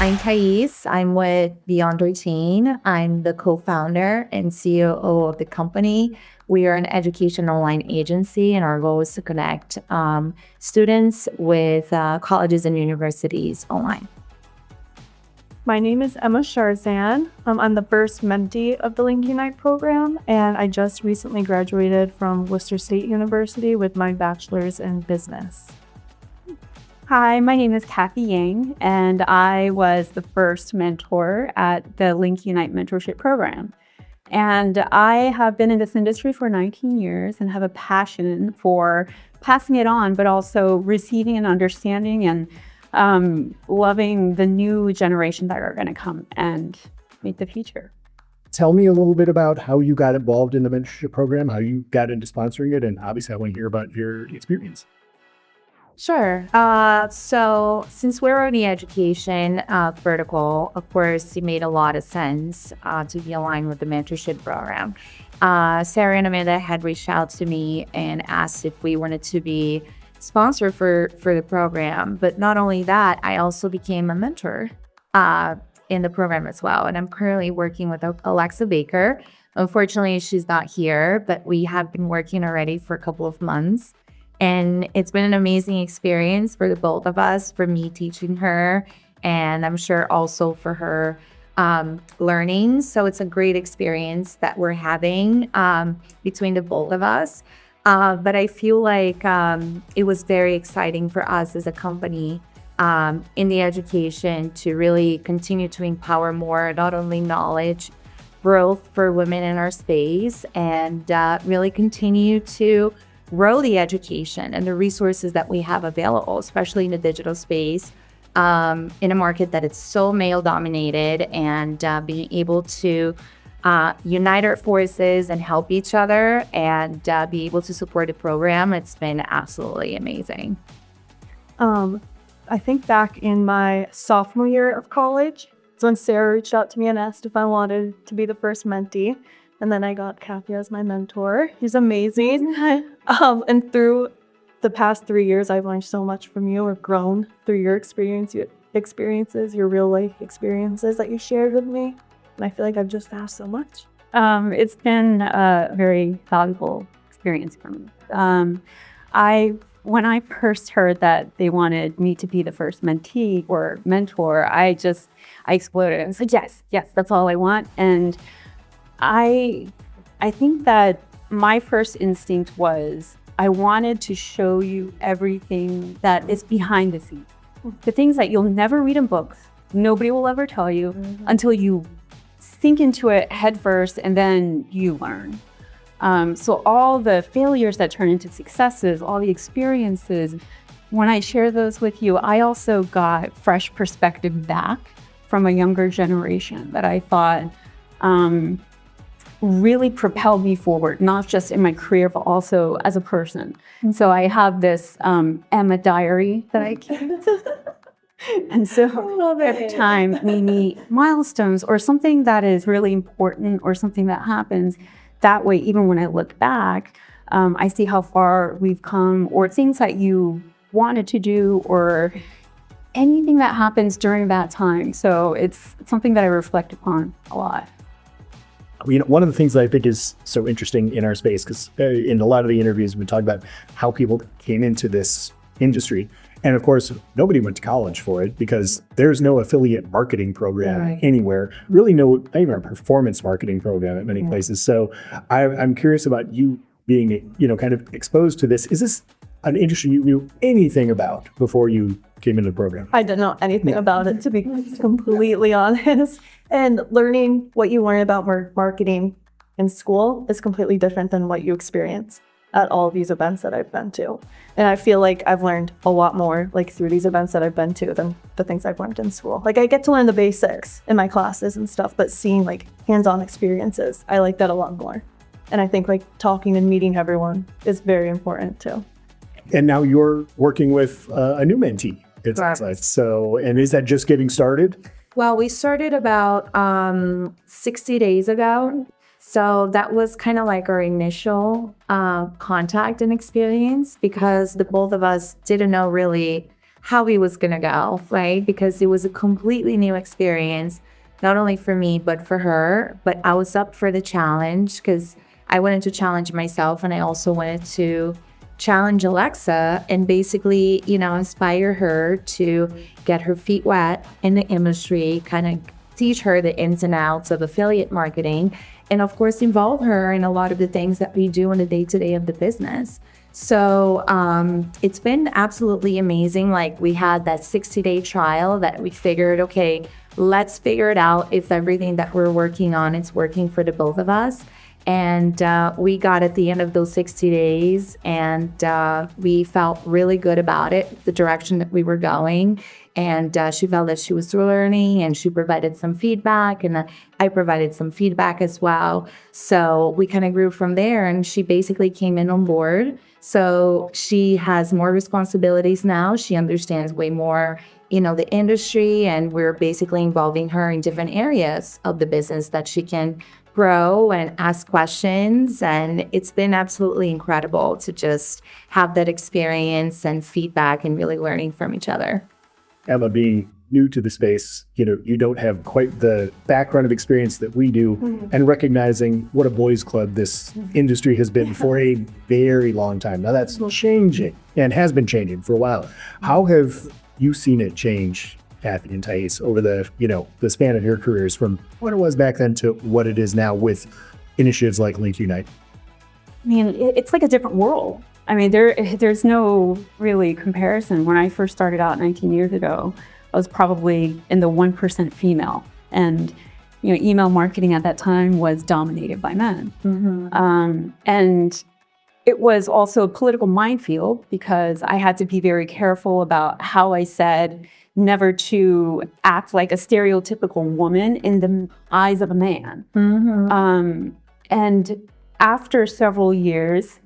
I'm Thais. I'm with Beyond Routine. I'm the co-founder and COO of the company. We are an education online agency, and our goal is to connect students with colleges and universities online. My name is Emma Chrzan. I'm the first mentee of the LinkUnite program, and I just recently graduated from Worcester State University with my bachelor's in business. Hi, my name is Kathy Yang, and I was the first mentor at the LinkUnite Mentorship Program. And I have been in this industry for 19 years and have a passion for passing it on, but also receiving and understanding and loving the new generation that are going to come and meet the future. Tell me a little bit about how you got involved in the mentorship program, how you got into sponsoring it, and obviously I want to hear about your experience. Sure. So since we're on the education vertical, of course, it made a lot of sense to be aligned with the mentorship program. Sara and Amanda had reached out to me and asked if we wanted to be sponsored for the program. But not only that, I also became a mentor in the program as well. And I'm currently working with Alexa Baker. Unfortunately, she's not here, but we have been working already for a couple of months. And it's been an amazing experience for the both of us, for me teaching her, and I'm sure also for her learning. So it's a great experience that we're having between the both of us. But I feel like it was very exciting for us as a company in the education to really continue to empower more, not only knowledge, growth for women in our space, and really continue to grow the education and the resources that we have available, especially in the digital space, in a market that is so male dominated, and being able to unite our forces and help each other and be able to support the program. It's been absolutely amazing. I think back in my sophomore year of college, it's when Sara reached out to me and asked if I wanted to be the first mentee. And then I got Kathy as my mentor. He's amazing. And through the past 3 years, I've learned so much from you. I've grown through your experiences, your real life experiences that you shared with me. And I feel like I've just asked so much. It's been a very valuable experience for me. When I first heard that they wanted me to be the first mentee or mentor, I exploded and said, yes, that's all I want. And I think that my first instinct was I wanted to show you everything that is behind the scenes. The things that you'll never read in books, nobody will ever tell you until you sink into it head first and then you learn. So all the failures that turn into successes, all the experiences, when I share those with you, I also got fresh perspective back from a younger generation that I thought really propelled me forward, not just in my career, but also as a person. And so I have this Emma diary that I keep. And so every time we meet milestones or something that is really important or something that happens, that way, even when I look back, I see how far we've come, or things that you wanted to do, or anything that happens during that time. So it's something that I reflect upon a lot. One of the things that I think is so interesting in our space, because in a lot of the interviews, we talk about how people came into this industry. And of course, nobody went to college for it because there's no affiliate marketing program anywhere, really not even a performance marketing program at many places. So I'm curious about you being, kind of exposed to this. Is this an industry you knew anything about before you came into the program? I didn't know anything about it, to be completely honest. And learning what you learn about marketing in school is completely different than what you experience at all these events that I've been to. And I feel like I've learned a lot more through these events that I've been to than the things I've learned in school. I get to learn the basics in my classes and stuff, but seeing hands-on experiences, I like that a lot more. And I think talking and meeting everyone is very important too. And now you're working with a new mentee. So, and is that just getting started? Well, we started about 60 days ago. So that was kind of our initial contact and experience, because the both of us didn't know really how it was going to go, right? Because it was a completely new experience, not only for me, but for her. But I was up for the challenge because I wanted to challenge myself, and I also wanted to challenge Alexa and basically, inspire her to get her feet wet in the industry, kind of teach her the ins and outs of affiliate marketing, and of course, involve her in a lot of the things that we do on the day-to-day of the business. So it's been absolutely amazing. Like, we had that 60-day trial that we figured, okay, let's figure it out if everything that we're working on is working for the both of us. And we got at the end of those 60 days, and we felt really good about it, the direction that we were going. And she felt that she was learning, and she provided some feedback, and I provided some feedback as well. So we kind of grew from there, and she basically came in on board. So she has more responsibilities now. She understands way more, the industry, and we're basically involving her in different areas of the business that she can grow and ask questions. And it's been absolutely incredible to just have that experience and feedback and really learning from each other. Emma, being new to the space, you don't have quite the background of experience that we do, and recognizing what a boys club this industry has been for a very long time. Now that's changing and has been changing for a while. How have you seen it change, Kathy and Thais, over the span of your careers, from what it was back then to what it is now with initiatives like LinkUnite? I mean, it's like a different world. I mean, there's no really comparison. When I first started out 19 years ago, I was probably in the 1% female. And, email marketing at that time was dominated by men. And it was also a political minefield, because I had to be very careful about how I said never to act like a stereotypical woman in the eyes of a man. And after several years,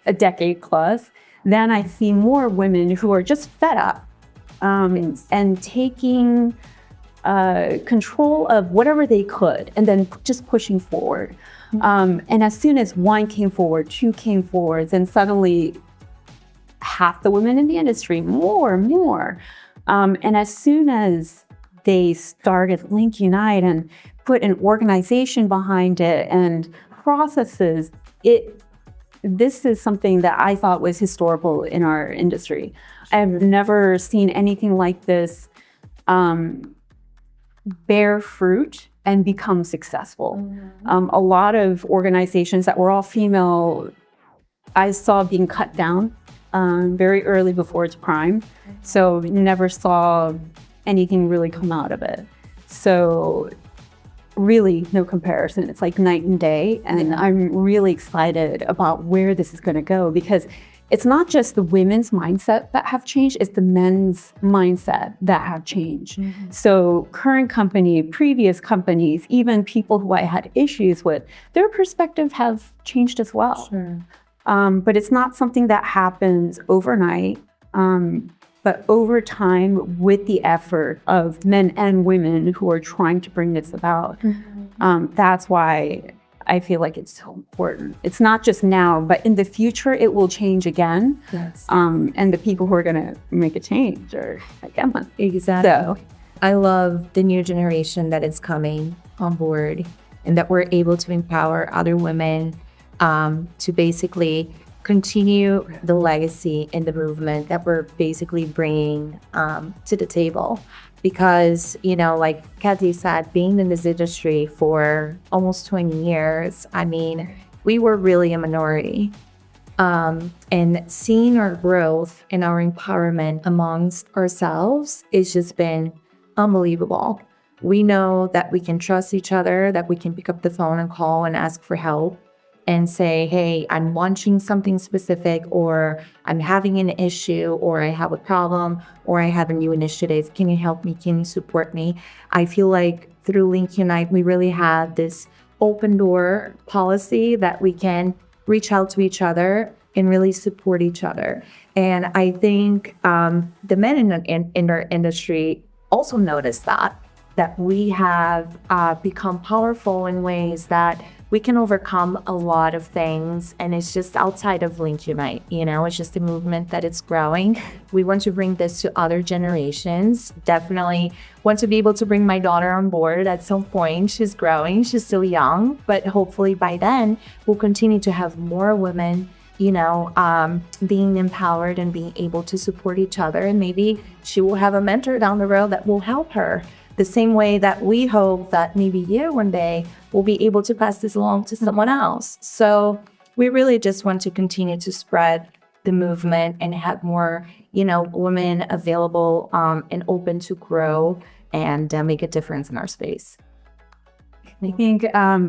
a decade plus, then I see more women who are just fed up and taking control of whatever they could, and then just pushing forward. And as soon as one came forward, two came forward, then suddenly half the women in the industry, more. And as soon as they started LinkUnite and put an organization behind it and processes, this is something that I thought was historical in our industry. I've never seen anything like this bear fruit and become successful. A lot of organizations that were all female, I saw being cut down very early before its prime. So never saw anything really come out of it. So really no comparison. It's like night and day. And I'm really excited about where this is going to go, because it's not just the women's mindset that have changed, it's the men's mindset that have changed. So current company, previous companies, even people who I had issues with, their perspective have changed as well. But it's not something that happens overnight. But over time, with the effort of men and women who are trying to bring this about, that's why I feel like it's so important. It's not just now, but in the future, it will change again. And the people who are going to make a change are like Emma. Exactly. So I love the new generation that is coming on board, and that we're able to empower other women to basically continue the legacy and the movement that we're basically bringing to the table. Because, like Kathy said, being in this industry for almost 20 years, I mean, we were really a minority. And seeing our growth and our empowerment amongst ourselves has just been unbelievable. We know that we can trust each other, that we can pick up the phone and call and ask for help and say, hey, I'm launching something specific, or I'm having an issue, or I have a problem, or I have a new initiative. Can you help me? Can you support me? I feel like through LinkUnite, we really have this open door policy that we can reach out to each other and really support each other. And I think the men in our industry also notice that we have become powerful in ways that we can overcome a lot of things, and it's just outside of LinkUnite, it's just a movement that it's growing. We want to bring this to other generations. Definitely want to be able to bring my daughter on board at some point. She's growing, she's still young, but hopefully by then we'll continue to have more women being empowered and being able to support each other. And maybe she will have a mentor down the road that will help her the same way that we hope that maybe you one day will be able to pass this along to someone else. So we really just want to continue to spread the movement and have more, women available and open to grow and make a difference in our space. I think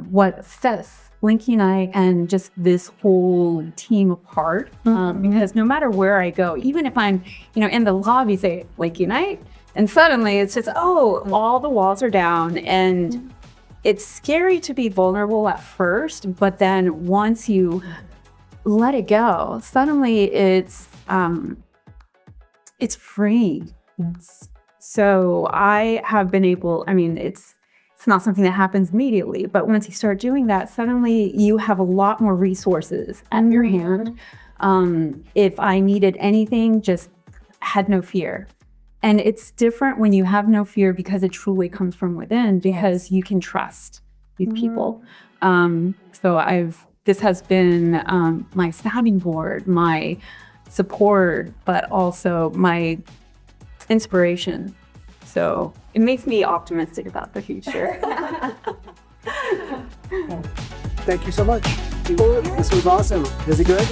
what sets LinkUnite and just this whole team apart, because no matter where I go, even if I'm, in the lobby, say LinkUnite, and suddenly it's just, all the walls are down, and it's scary to be vulnerable at first, but then once you let it go, suddenly it's free. So I have been able, it's not something that happens immediately, but once you start doing that, suddenly you have a lot more resources at your hand. If I needed anything, just had no fear. And it's different when you have no fear because it truly comes from within, because you can trust these people. So this has been my sounding board, my support, but also my inspiration. So it makes me optimistic about the future. Thank you so much. This was awesome. Is it good?